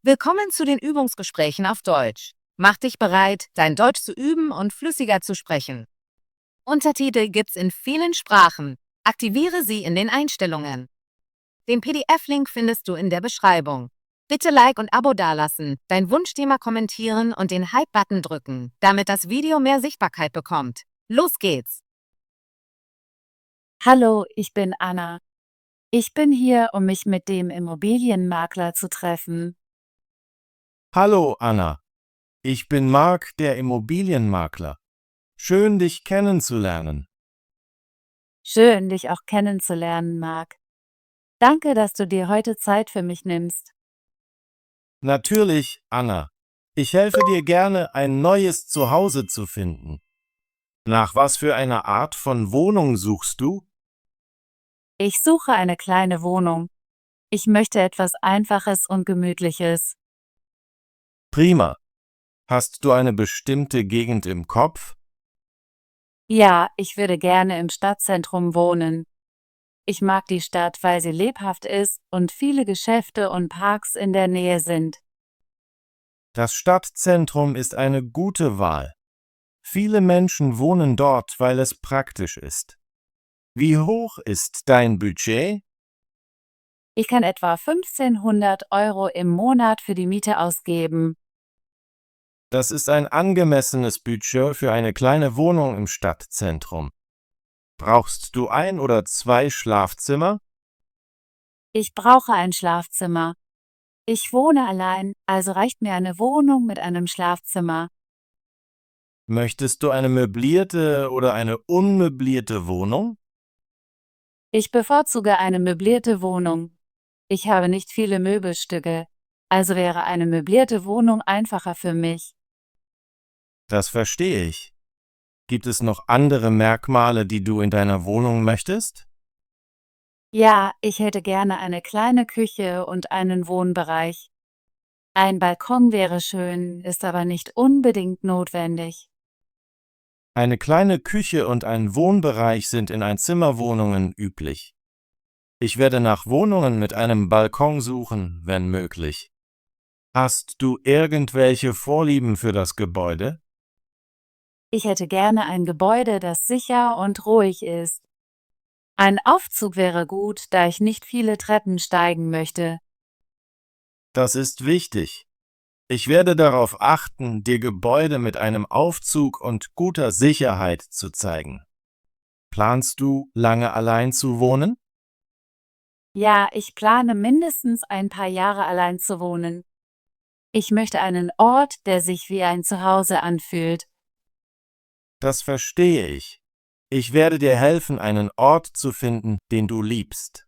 Willkommen zu den Übungsgesprächen auf Deutsch. Mach dich bereit, dein Deutsch zu üben und flüssiger zu sprechen. Untertitel gibt's in vielen Sprachen. Aktiviere sie in den Einstellungen. Den PDF-Link findest du in der Beschreibung. Bitte Like und Abo dalassen, dein Wunschthema kommentieren und den Hype-Button drücken, damit das Video mehr Sichtbarkeit bekommt. Los geht's! Hallo, ich bin Anna. Ich bin hier, um mich mit dem Immobilienmakler zu treffen. Hallo Anna, ich bin Marc, der Immobilienmakler. Schön, dich kennenzulernen. Schön, dich auch kennenzulernen, Marc. Danke, dass du dir heute Zeit für mich nimmst. Natürlich, Anna. Ich helfe dir gerne, ein neues Zuhause zu finden. Nach was für einer Art von Wohnung suchst du? Ich suche eine kleine Wohnung. Ich möchte etwas Einfaches und Gemütliches. Prima. Hast du eine bestimmte Gegend im Kopf? Ja, ich würde gerne im Stadtzentrum wohnen. Ich mag die Stadt, weil sie lebhaft ist und viele Geschäfte und Parks in der Nähe sind. Das Stadtzentrum ist eine gute Wahl. Viele Menschen wohnen dort, weil es praktisch ist. Wie hoch ist dein Budget? Ich kann etwa 1500 € im Monat für die Miete ausgeben. Das ist ein angemessenes Budget für eine kleine Wohnung im Stadtzentrum. Brauchst du 1 oder 2 Schlafzimmer? Ich brauche ein Schlafzimmer. Ich wohne allein, also reicht mir eine Wohnung mit einem Schlafzimmer. Möchtest du eine möblierte oder eine unmöblierte Wohnung? Ich bevorzuge eine möblierte Wohnung. Ich habe nicht viele Möbelstücke, also wäre eine möblierte Wohnung einfacher für mich. Das verstehe ich. Gibt es noch andere Merkmale, die du in deiner Wohnung möchtest? Ja, ich hätte gerne eine kleine Küche und einen Wohnbereich. Ein Balkon wäre schön, ist aber nicht unbedingt notwendig. Eine kleine Küche und ein Wohnbereich sind in Einzimmerwohnungen üblich. Ich werde nach Wohnungen mit einem Balkon suchen, wenn möglich. Hast du irgendwelche Vorlieben für das Gebäude? Ich hätte gerne ein Gebäude, das sicher und ruhig ist. Ein Aufzug wäre gut, da ich nicht viele Treppen steigen möchte. Das ist wichtig. Ich werde darauf achten, dir Gebäude mit einem Aufzug und guter Sicherheit zu zeigen. Planst du, lange allein zu wohnen? Ja, ich plane mindestens ein paar Jahre allein zu wohnen. Ich möchte einen Ort, der sich wie ein Zuhause anfühlt. Das verstehe ich. Ich werde dir helfen, einen Ort zu finden, den du liebst.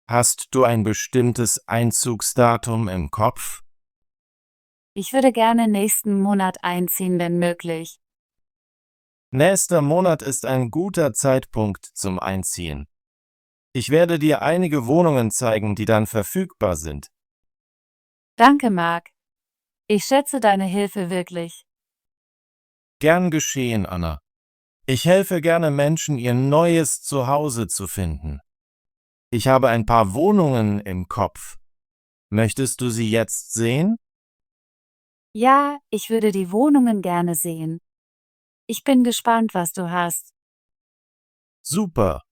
Hast du ein bestimmtes Einzugsdatum im Kopf? Ich würde gerne nächsten Monat einziehen, wenn möglich. Nächster Monat ist ein guter Zeitpunkt zum Einziehen. Ich werde dir einige Wohnungen zeigen, die dann verfügbar sind. Danke, Marc. Ich schätze deine Hilfe wirklich. Gern geschehen, Anna. Ich helfe gerne Menschen, ihr neues Zuhause zu finden. Ich habe ein paar Wohnungen im Kopf. Möchtest du sie jetzt sehen? Ja, ich würde die Wohnungen gerne sehen. Ich bin gespannt, was du hast. Super.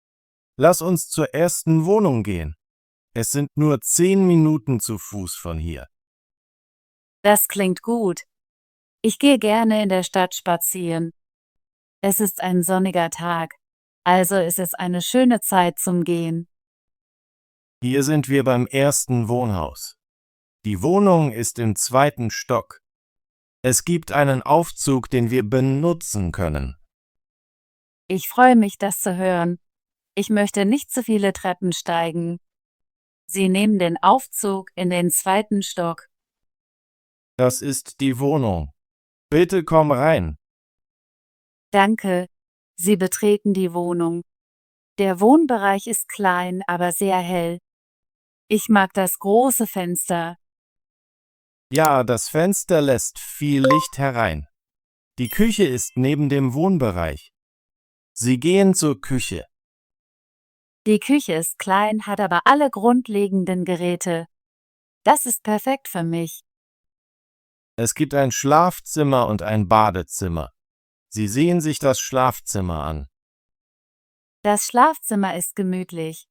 Lass uns zur ersten Wohnung gehen. Es sind nur 10 Minuten zu Fuß von hier. Das klingt gut. Ich gehe gerne in der Stadt spazieren. Es ist ein sonniger Tag, also ist es eine schöne Zeit zum Gehen. Hier sind wir beim ersten Wohnhaus. Die Wohnung ist im 2. Stock. Es gibt einen Aufzug, den wir benutzen können. Ich freue mich, das zu hören. Ich möchte nicht zu viele Treppen steigen. Sie nehmen den Aufzug in den 2. Stock. Das ist die Wohnung. Bitte komm rein. Danke. Sie betreten die Wohnung. Der Wohnbereich ist klein, aber sehr hell. Ich mag das große Fenster. Ja, das Fenster lässt viel Licht herein. Die Küche ist neben dem Wohnbereich. Sie gehen zur Küche. Die Küche ist klein, hat aber alle grundlegenden Geräte. Das ist perfekt für mich. Es gibt ein Schlafzimmer und ein Badezimmer. Sie sehen sich das Schlafzimmer an. Das Schlafzimmer ist gemütlich.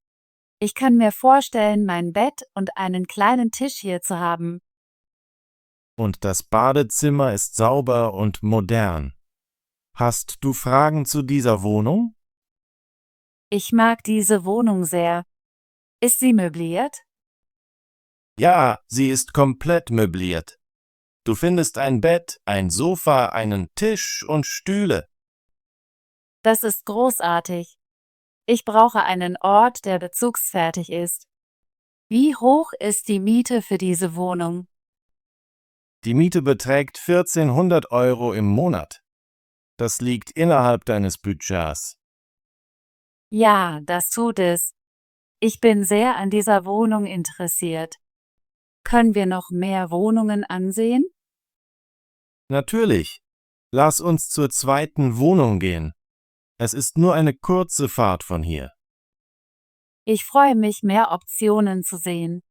Ich kann mir vorstellen, mein Bett und einen kleinen Tisch hier zu haben. Und das Badezimmer ist sauber und modern. Hast du Fragen zu dieser Wohnung? Ich mag diese Wohnung sehr. Ist sie möbliert? Ja, sie ist komplett möbliert. Du findest ein Bett, ein Sofa, einen Tisch und Stühle. Das ist großartig. Ich brauche einen Ort, der bezugsfertig ist. Wie hoch ist die Miete für diese Wohnung? Die Miete beträgt 1400 € im Monat. Das liegt innerhalb deines Budgets. Ja, das tut es. Ich bin sehr an dieser Wohnung interessiert. Können wir noch mehr Wohnungen ansehen? Natürlich. Lass uns zur zweiten Wohnung gehen. Es ist nur eine kurze Fahrt von hier. Ich freue mich, mehr Optionen zu sehen.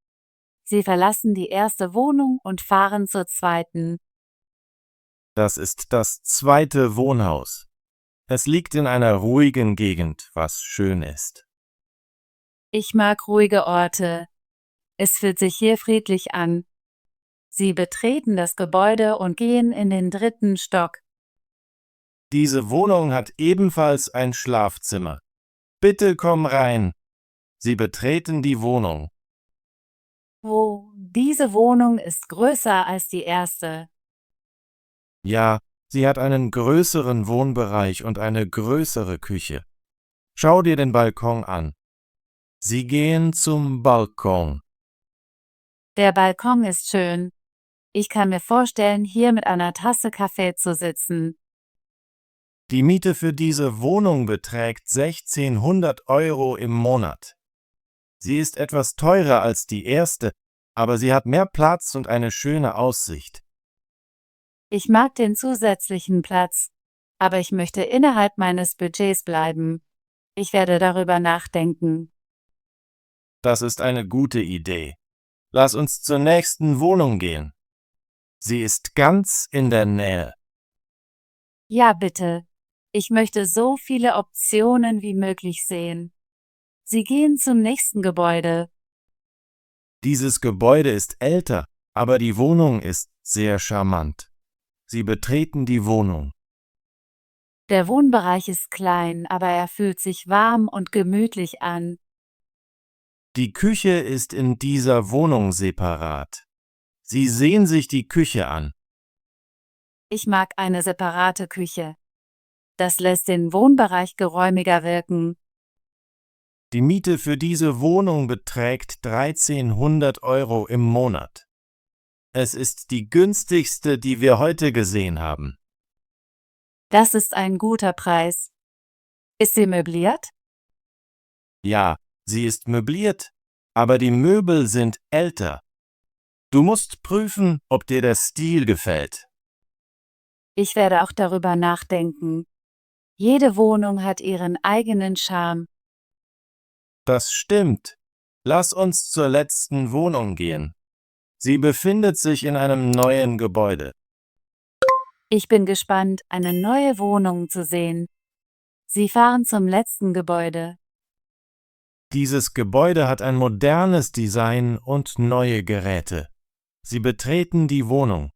Sie verlassen die erste Wohnung und fahren zur zweiten. Das ist das zweite Wohnhaus. Es liegt in einer ruhigen Gegend, was schön ist. Ich mag ruhige Orte. Es fühlt sich hier friedlich an. Sie betreten das Gebäude und gehen in den 3. Stock. Diese Wohnung hat ebenfalls ein Schlafzimmer. Bitte komm rein. Sie betreten die Wohnung. Oh, diese Wohnung ist größer als die erste. Ja, sie hat einen größeren Wohnbereich und eine größere Küche. Schau dir den Balkon an. Sie gehen zum Balkon. Der Balkon ist schön. Ich kann mir vorstellen, hier mit einer Tasse Kaffee zu sitzen. Die Miete für diese Wohnung beträgt 1600 € im Monat. Sie ist etwas teurer als die erste, aber sie hat mehr Platz und eine schöne Aussicht. Ich mag den zusätzlichen Platz, aber ich möchte innerhalb meines Budgets bleiben. Ich werde darüber nachdenken. Das ist eine gute Idee. Lass uns zur nächsten Wohnung gehen. Sie ist ganz in der Nähe. Ja, bitte. Ich möchte so viele Optionen wie möglich sehen. Sie gehen zum nächsten Gebäude. Dieses Gebäude ist älter, aber die Wohnung ist sehr charmant. Sie betreten die Wohnung. Der Wohnbereich ist klein, aber er fühlt sich warm und gemütlich an. Die Küche ist in dieser Wohnung separat. Sie sehen sich die Küche an. Ich mag eine separate Küche. Das lässt den Wohnbereich geräumiger wirken. Die Miete für diese Wohnung beträgt 1300 € im Monat. Es ist die günstigste, die wir heute gesehen haben. Das ist ein guter Preis. Ist sie möbliert? Ja, sie ist möbliert, aber die Möbel sind älter. Du musst prüfen, ob dir der Stil gefällt. Ich werde auch darüber nachdenken. Jede Wohnung hat ihren eigenen Charme. Das stimmt. Lass uns zur letzten Wohnung gehen. Sie befindet sich in einem neuen Gebäude. Ich bin gespannt, eine neue Wohnung zu sehen. Sie fahren zum letzten Gebäude. Dieses Gebäude hat ein modernes Design und neue Geräte. Sie betreten die Wohnung.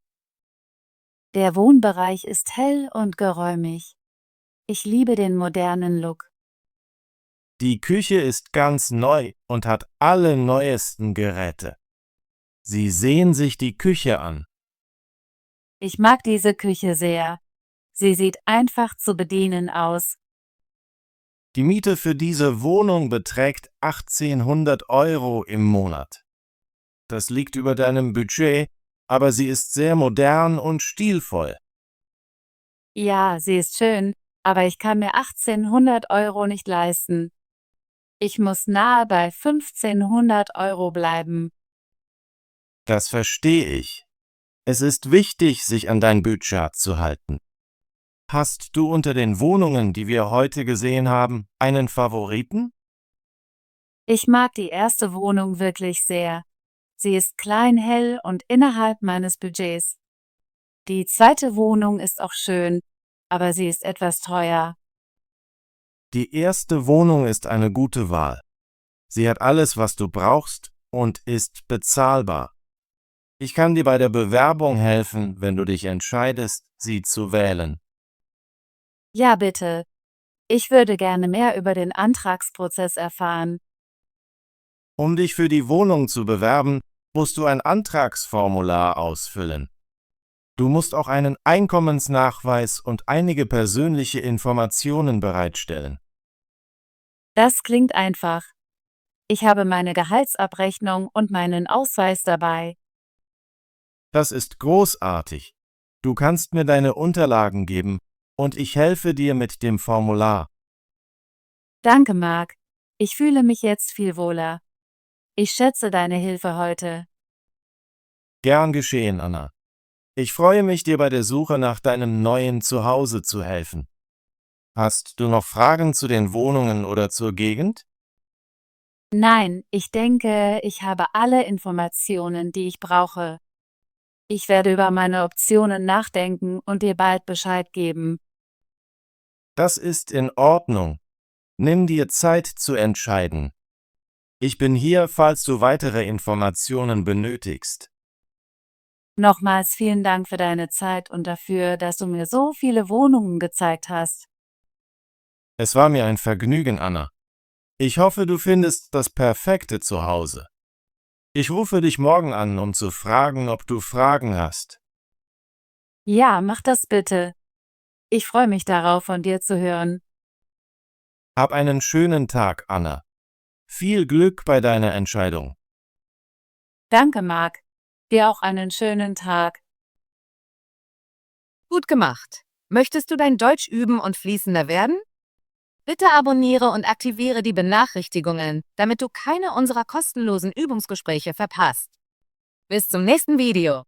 Der Wohnbereich ist hell und geräumig. Ich liebe den modernen Look. Die Küche ist ganz neu und hat alle neuesten Geräte. Sie sehen sich die Küche an. Ich mag diese Küche sehr. Sie sieht einfach zu bedienen aus. Die Miete für diese Wohnung beträgt 1800 € im Monat. Das liegt über deinem Budget, aber sie ist sehr modern und stilvoll. Ja, sie ist schön, aber ich kann mir 1800 € nicht leisten. Ich muss nahe bei 1500 € bleiben. Das verstehe ich. Es ist wichtig, sich an dein Budget zu halten. Hast du unter den Wohnungen, die wir heute gesehen haben, einen Favoriten? Ich mag die erste Wohnung wirklich sehr. Sie ist klein, hell und innerhalb meines Budgets. Die zweite Wohnung ist auch schön, aber sie ist etwas teuer. Die erste Wohnung ist eine gute Wahl. Sie hat alles, was du brauchst und ist bezahlbar. Ich kann dir bei der Bewerbung helfen, wenn du dich entscheidest, sie zu wählen. Ja, bitte. Ich würde gerne mehr über den Antragsprozess erfahren. Um dich für die Wohnung zu bewerben, musst du ein Antragsformular ausfüllen. Du musst auch einen Einkommensnachweis und einige persönliche Informationen bereitstellen. Das klingt einfach. Ich habe meine Gehaltsabrechnung und meinen Ausweis dabei. Das ist großartig. Du kannst mir deine Unterlagen geben und ich helfe dir mit dem Formular. Danke, Marc. Ich fühle mich jetzt viel wohler. Ich schätze deine Hilfe heute. Gern geschehen, Anna. Ich freue mich, dir bei der Suche nach deinem neuen Zuhause zu helfen. Hast du noch Fragen zu den Wohnungen oder zur Gegend? Nein, ich denke, ich habe alle Informationen, die ich brauche. Ich werde über meine Optionen nachdenken und dir bald Bescheid geben. Das ist in Ordnung. Nimm dir Zeit zu entscheiden. Ich bin hier, falls du weitere Informationen benötigst. Nochmals vielen Dank für deine Zeit und dafür, dass du mir so viele Wohnungen gezeigt hast. Es war mir ein Vergnügen, Anna. Ich hoffe, du findest das perfekte Zuhause. Ich rufe dich morgen an, um zu fragen, ob du Fragen hast. Ja, mach das bitte. Ich freue mich darauf, von dir zu hören. Hab einen schönen Tag, Anna. Viel Glück bei deiner Entscheidung. Danke, Marc. Dir auch einen schönen Tag. Gut gemacht. Möchtest du dein Deutsch üben und fließender werden? Bitte abonniere und aktiviere die Benachrichtigungen, damit du keine unserer kostenlosen Übungsgespräche verpasst. Bis zum nächsten Video.